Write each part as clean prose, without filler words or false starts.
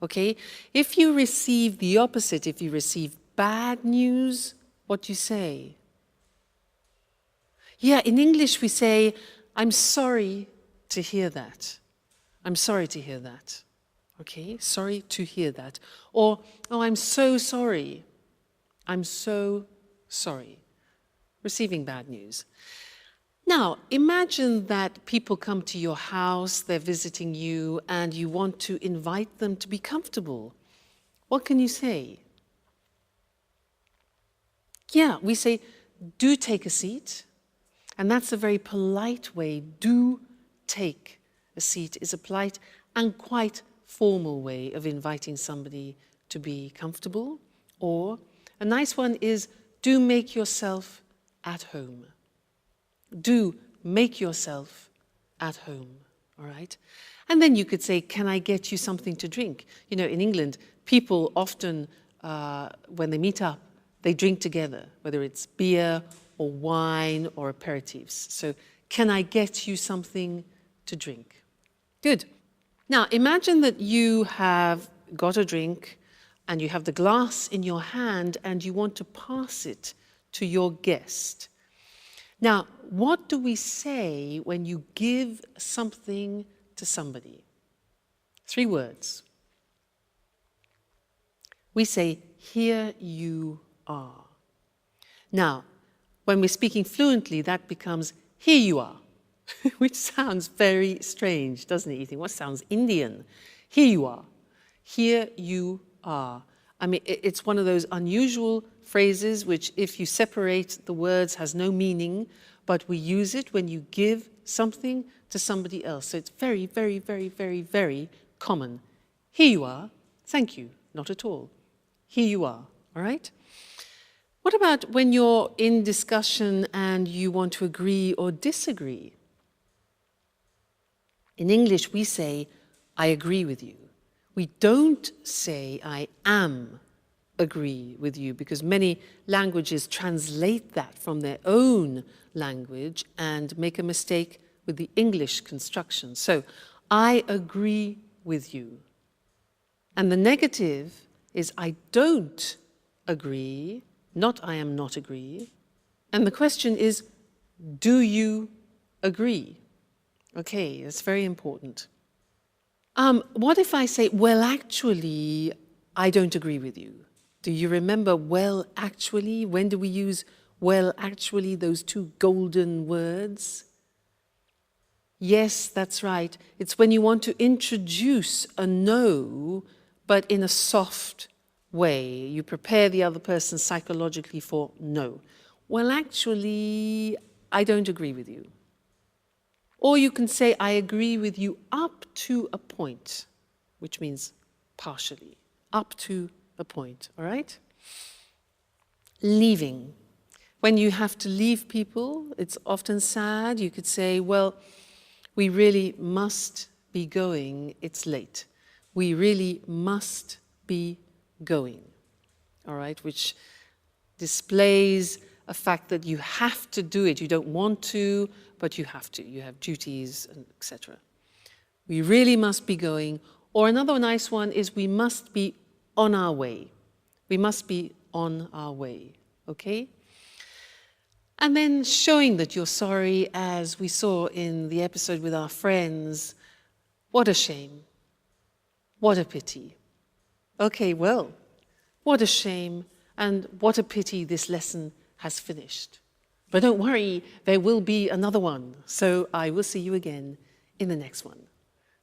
Okay? If you receive the opposite, if you receive bad news, what do you say? Yeah, in English we say, I'm sorry to hear that. I'm sorry to hear that. Okay, sorry to hear that. Or, oh, I'm so sorry. I'm so sorry. Receiving bad news. Now, imagine that people come to your house, they're visiting you, and you want to invite them to be comfortable. What can you say? Yeah, we say, do take a seat. And that's a very polite way. Do take a seat is a polite and quite formal way of inviting somebody to be comfortable. Or a nice one is, do make yourself at home. Do make yourself at home, all right? And then you could say, can I get you something to drink? You know, in England, people often, when they meet up, they drink together, whether it's beer or wine or aperitifs. So, can I get you something to drink? Good. Now, imagine that you have got a drink and you have the glass in your hand and you want to pass it to your guest. Now, what do we say when you give something to somebody? 3 words. We say, here you are. Now, when we're speaking fluently, that becomes, here you are, which sounds very strange, doesn't it? You think, what sounds Indian? Here you are. Here you are. I mean, it's one of those unusual phrases which, if you separate the words, has no meaning, but we use it when you give something to somebody else. So it's very, very, very, very, very common. Here you are. Thank you. Not at all. Here you are. All right? What about when you're in discussion and you want to agree or disagree? In English, we say, I agree with you. We don't say, I am agree with you, because many languages translate that from their own language and make a mistake with the English construction. So, I agree with you. And the negative is, I don't agree, not I am not agree. And the question is, do you agree? Okay, that's very important. What if I say, well, actually, I don't agree with you? Do you remember well, actually? When do we use well, actually, those 2 golden words? Yes, that's right. It's when you want to introduce a no, but in a soft way. You prepare the other person psychologically for no. Well, actually, I don't agree with you. Or you can say, I agree with you up to a point, which means partially, up to a point, all right? Leaving. When you have to leave people, it's often sad. You could say, well, we really must be going, it's late. We really must be going, all right? Which displays a fact that you have to do it. You don't want to, but you have to. You have duties, etc. We really must be going. Or another nice one is we must be on our way. We must be on our way, okay? And then showing that you're sorry, as we saw in the episode with our friends. What a shame. What a pity. Okay, well, what a shame and what a pity this lesson has finished. But don't worry, there will be another one. So I will see you again in the next one.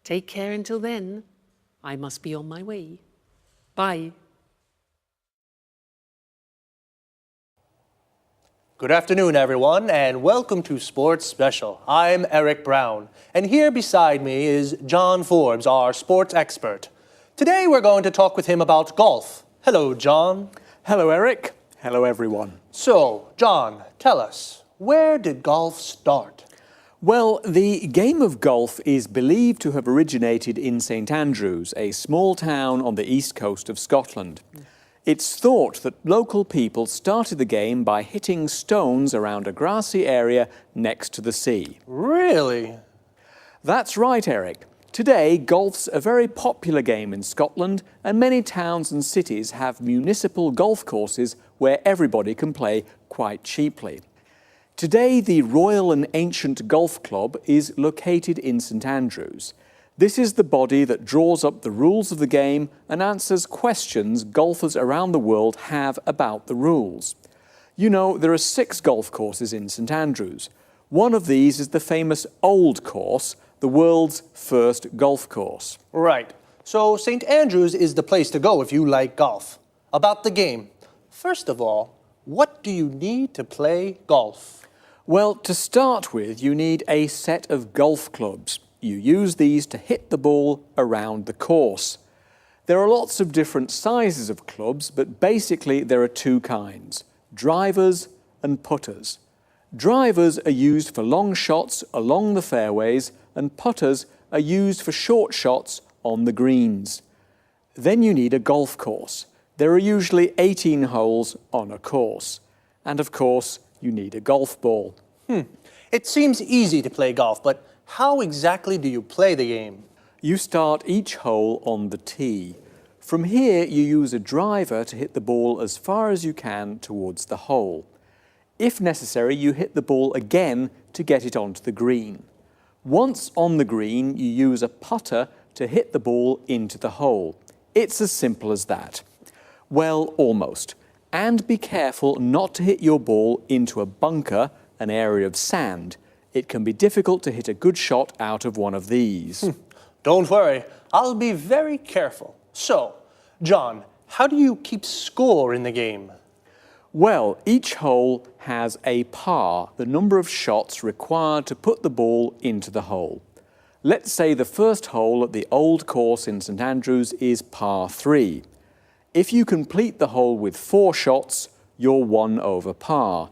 Take care until then. I must be on my way. Bye. Good afternoon, everyone, and welcome to Sports Special. I'm Eric Brown, and here beside me is John Forbes, our sports expert. Today we're going to talk with him about golf. Hello, John. Hello, Eric. Hello, everyone. So, John, tell us, where did golf start? Well, the game of golf is believed to have originated in St Andrews, a small town on the east coast of Scotland. It's thought that local people started the game by hitting stones around a grassy area next to the sea. Really? That's right, Eric. Today, golf's a very popular game in Scotland, and many towns and cities have municipal golf courses where everybody can play quite cheaply. Today, the Royal and Ancient Golf Club is located in St Andrews. This is the body that draws up the rules of the game and answers questions golfers around the world have about the rules. You know, there are 6 golf courses in St Andrews. One of these is the famous Old Course, the world's first golf course. Right. So St. Andrews is the place to go if you like golf. About the game. First of all, what do you need to play golf? Well, to start with, you need a set of golf clubs. You use these to hit the ball around the course. There are lots of different sizes of clubs, but basically there are 2 kinds, drivers and putters. Drivers are used for long shots along the fairways, and putters are used for short shots on the greens. Then you need a golf course. There are usually 18 holes on a course. And of course, you need a golf ball. It seems easy to play golf, but how exactly do you play the game? You start each hole on the tee. From here, you use a driver to hit the ball as far as you can towards the hole. If necessary, you hit the ball again to get it onto the green. Once on the green, you use a putter to hit the ball into the hole. It's as simple as that. Well, almost. And be careful not to hit your ball into a bunker, an area of sand. It can be difficult to hit a good shot out of one of these. Don't worry, I'll be very careful. So, John, how do you keep score in the game? Well, each hole has a par, the number of shots required to put the ball into the hole. Let's say the first hole at the Old Course in St Andrews is par 3. If you complete the hole with 4 shots, you're 1 over par.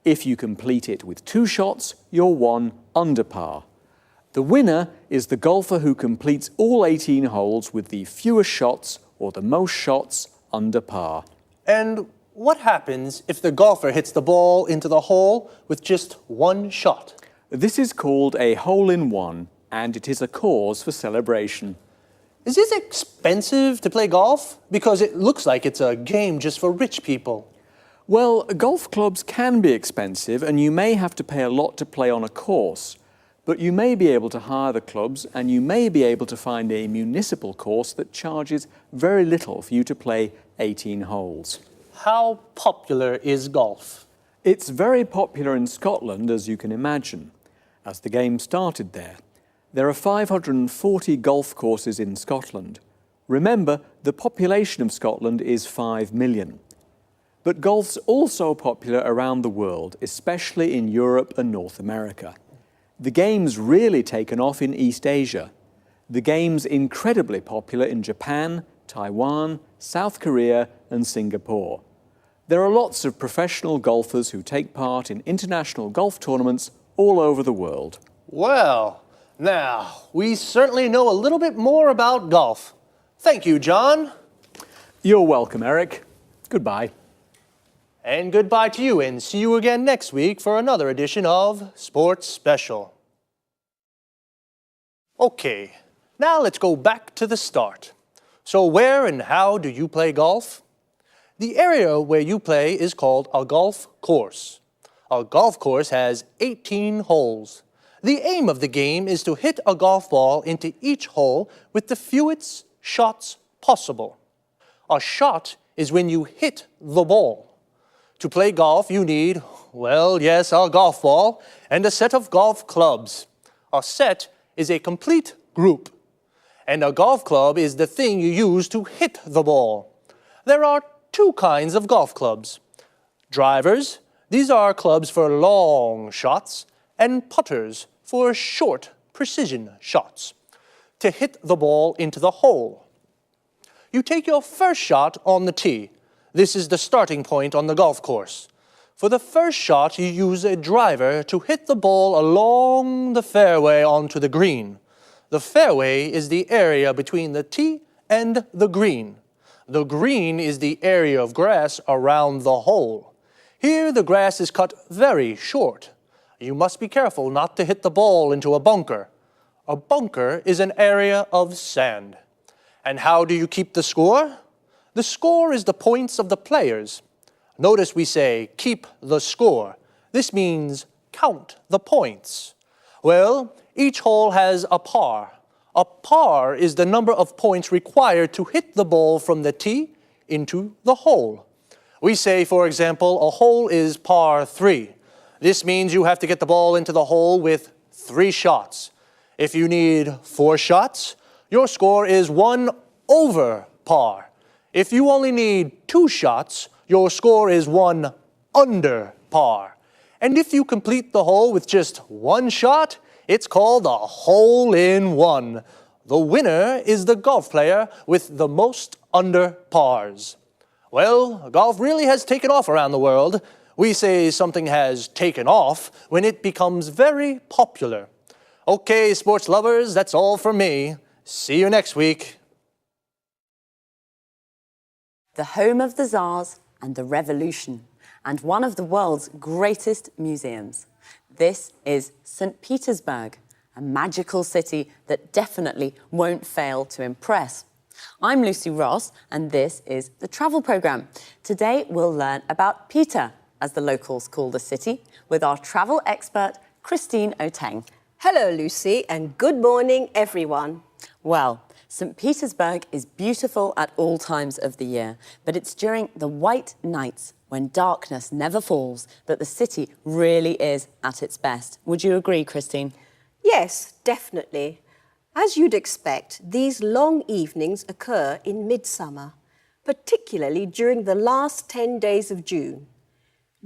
If you complete it with 2 shots, you're 1 under par. The winner is the golfer who completes all 18 holes with the fewest shots or the most shots under par. And what happens if the golfer hits the ball into the hole with just 1 shot? This is called a hole-in-one, and it is a cause for celebration. Is it expensive to play golf? Because it looks like it's a game just for rich people. Well, golf clubs can be expensive, and you may have to pay a lot to play on a course. But you may be able to hire the clubs, and you may be able to find a municipal course that charges very little for you to play 18 holes. How popular is golf? It's very popular in Scotland, as you can imagine, as the game started there. There are 540 golf courses in Scotland. Remember, the population of Scotland is 5 million. But golf's also popular around the world, especially in Europe and North America. The game's really taken off in East Asia. The game's incredibly popular in Japan, Taiwan, South Korea and Singapore. There are lots of professional golfers who take part in international golf tournaments all over the world. Well, now, we certainly know a little bit more about golf. Thank you, John. You're welcome, Eric. Goodbye. And goodbye to you, and see you again next week for another edition of Sports Special. Okay, now let's go back to the start. So where and how do you play golf? The area where you play is called a golf course. A golf course has 18 holes. The aim of the game is to hit a golf ball into each hole with the fewest shots possible. A shot is when you hit the ball. To play golf, you need, well, yes, a golf ball and a set of golf clubs. A set is a complete group, and a golf club is the thing you use to hit the ball. There are 2 kinds of golf clubs. Drivers, these are clubs for long shots, and putters for short precision shots, to hit the ball into the hole. You take your first shot on the tee. This is the starting point on the golf course. For the first shot, you use a driver to hit the ball along the fairway onto the green. The fairway is the area between the tee and the green. The green is the area of grass around the hole. Here, the grass is cut very short. You must be careful not to hit the ball into a bunker. A bunker is an area of sand. And how do you keep the score? The score is the points of the players. Notice we say, keep the score. This means count the points. Well, each hole has a par. A par is the number of points required to hit the ball from the tee into the hole. We say, for example, a hole is par 3. This means you have to get the ball into the hole with 3 shots. If you need 4 shots, your score is 1 over par. If you only need 2 shots, your score is 1 under par. And if you complete the hole with just 1 shot, it's called a hole-in-one. The winner is the golf player with the most under pars. Well, golf really has taken off around the world. We say something has taken off when it becomes very popular. Okay, sports lovers, that's all from me. See you next week. The home of the Tsars and the Revolution, and one of the world's greatest museums. This is St. Petersburg, a magical city that definitely won't fail to impress. I'm Lucy Ross, and this is the travel programme. Today we'll learn about Peter, as the locals call the city, with our travel expert, Christine Oteng. Hello, Lucy, and good morning, everyone. Well, St. Petersburg is beautiful at all times of the year, but it's during the white nights when darkness never falls that the city really is at its best. Would you agree, Christine? Yes, definitely. As you'd expect, these long evenings occur in midsummer, particularly during the last 10 days of June.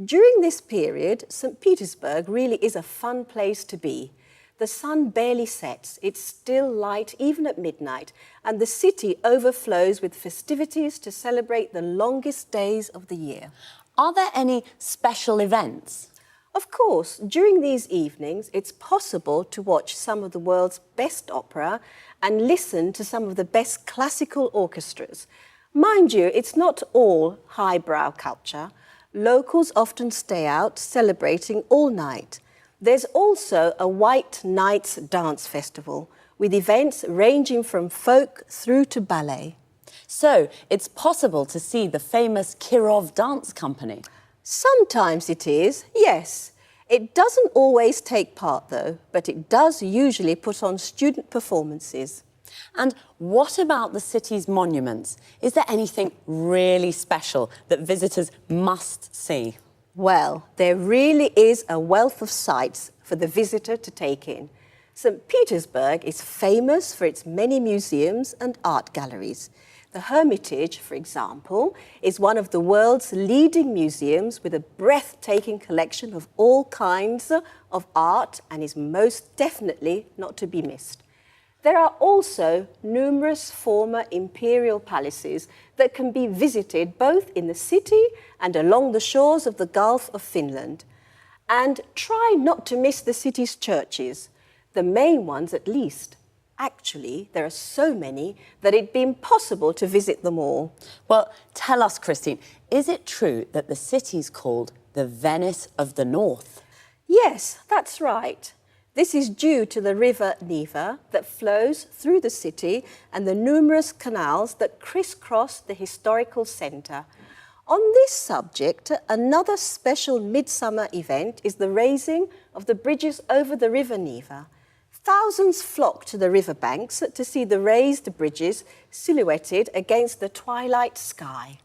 During this period, St. Petersburg really is a fun place to be. The sun barely sets, it's still light even at midnight, and the city overflows with festivities to celebrate the longest days of the year. Are there any special events? Of course, during these evenings, it's possible to watch some of the world's best opera and listen to some of the best classical orchestras. Mind you, it's not all highbrow culture. Locals often stay out celebrating all night. There's also a White Nights Dance Festival, with events ranging from folk through to ballet. So, it's possible to see the famous Kirov Dance Company? Sometimes it is, yes. It doesn't always take part, though, but it does usually put on student performances. And what about the city's monuments? Is there anything really special that visitors must see? Well, there really is a wealth of sights for the visitor to take in. St. Petersburg is famous for its many museums and art galleries. The Hermitage, for example, is one of the world's leading museums with a breathtaking collection of all kinds of art and is most definitely not to be missed. There are also numerous former imperial palaces that can be visited both in the city and along the shores of the Gulf of Finland. And try not to miss the city's churches, the main ones at least. Actually, there are so many that it'd be impossible to visit them all. Well, tell us, Christine, is it true that the city's called the Venice of the North? Yes, that's right. This is due to the river Neva that flows through the city and the numerous canals that crisscross the historical centre. On this subject, another special midsummer event is the raising of the bridges over the river Neva. Thousands flock to the riverbanks to see the raised bridges silhouetted against the twilight sky.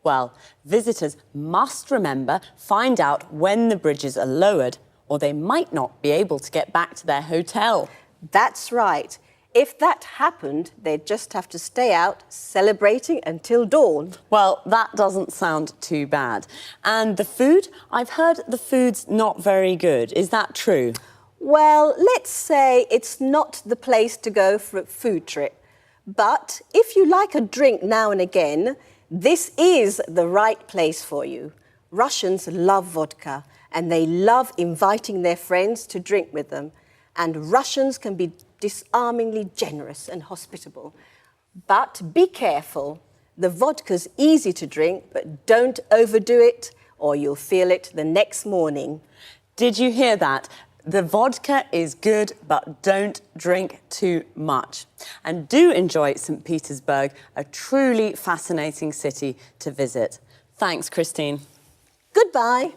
Well, visitors must find out when the bridges are lowered, or they might not be able to get back to their hotel. That's right. If that happened, they'd just have to stay out celebrating until dawn. Well, that doesn't sound too bad. And the food? I've heard the food's not very good. Is that true? Well, let's say it's not the place to go for a food trip. But if you like a drink now and again, this is the right place for you. Russians love vodka, and they love inviting their friends to drink with them. And Russians can be disarmingly generous and hospitable. But be careful. The vodka's easy to drink, but don't overdo it, or you'll feel it the next morning. Did you hear that? The vodka is good, but don't drink too much. And do enjoy St. Petersburg, a truly fascinating city to visit. Thanks, Christine. Goodbye.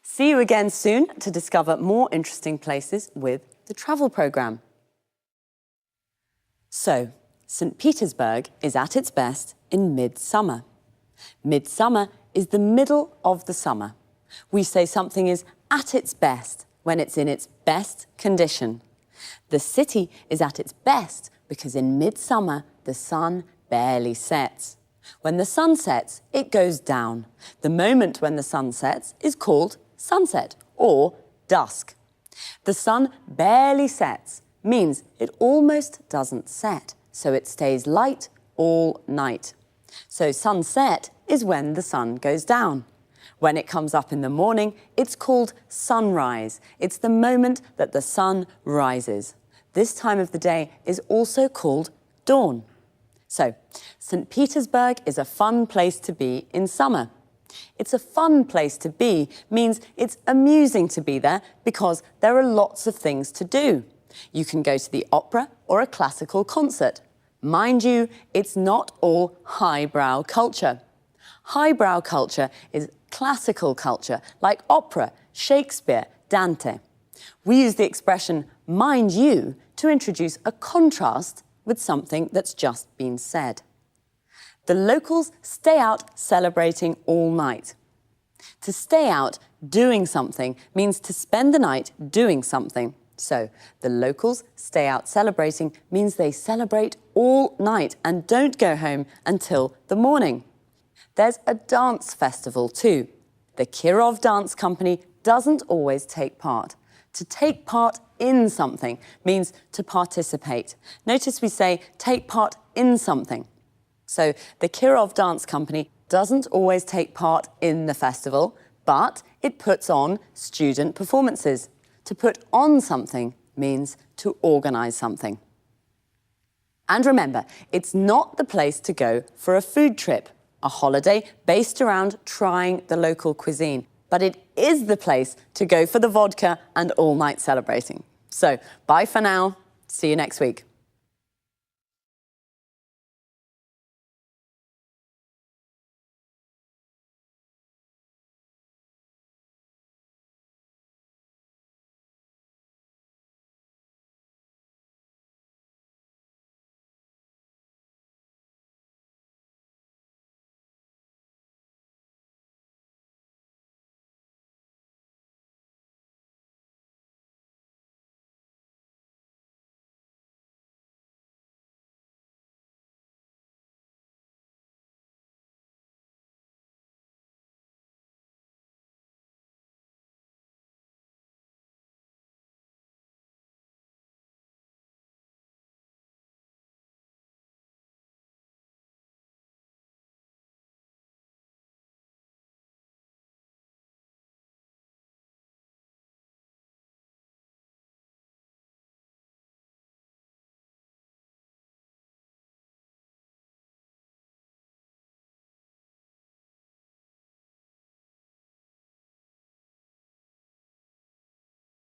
See you again soon to discover more interesting places with the travel programme. So, St. Petersburg is at its best in midsummer. Midsummer is the middle of the summer. We say something is at its best when it's in its best condition. The city is at its best because in midsummer the sun barely sets. When the sun sets, it goes down. The moment when the sun sets is called sunset or dusk. The sun barely sets means it almost doesn't set, so it stays light all night. So sunset is when the sun goes down. When it comes up in the morning, it's called sunrise. It's the moment that the sun rises. This time of the day is also called dawn. So, St. Petersburg is a fun place to be in summer. It's a fun place to be means it's amusing to be there because there are lots of things to do. You can go to the opera or a classical concert. Mind you, it's not all highbrow culture. Highbrow culture is classical culture, like opera, Shakespeare, Dante. We use the expression mind you to introduce a contrast with something that's just been said. The locals stay out celebrating all night. To stay out doing something means to spend the night doing something. So, the locals stay out celebrating means they celebrate all night and don't go home until the morning. There's a dance festival too. The Kirov Dance Company doesn't always take part. To take part in something means to participate. Notice we say take part in something. So the Kirov Dance Company doesn't always take part in the festival, but it puts on student performances. To put on something means to organise something. And remember, it's not the place to go for a food trip, a holiday based around trying the local cuisine. But it is the place to go for the vodka and all-night celebrating. So, bye for now. See you next week.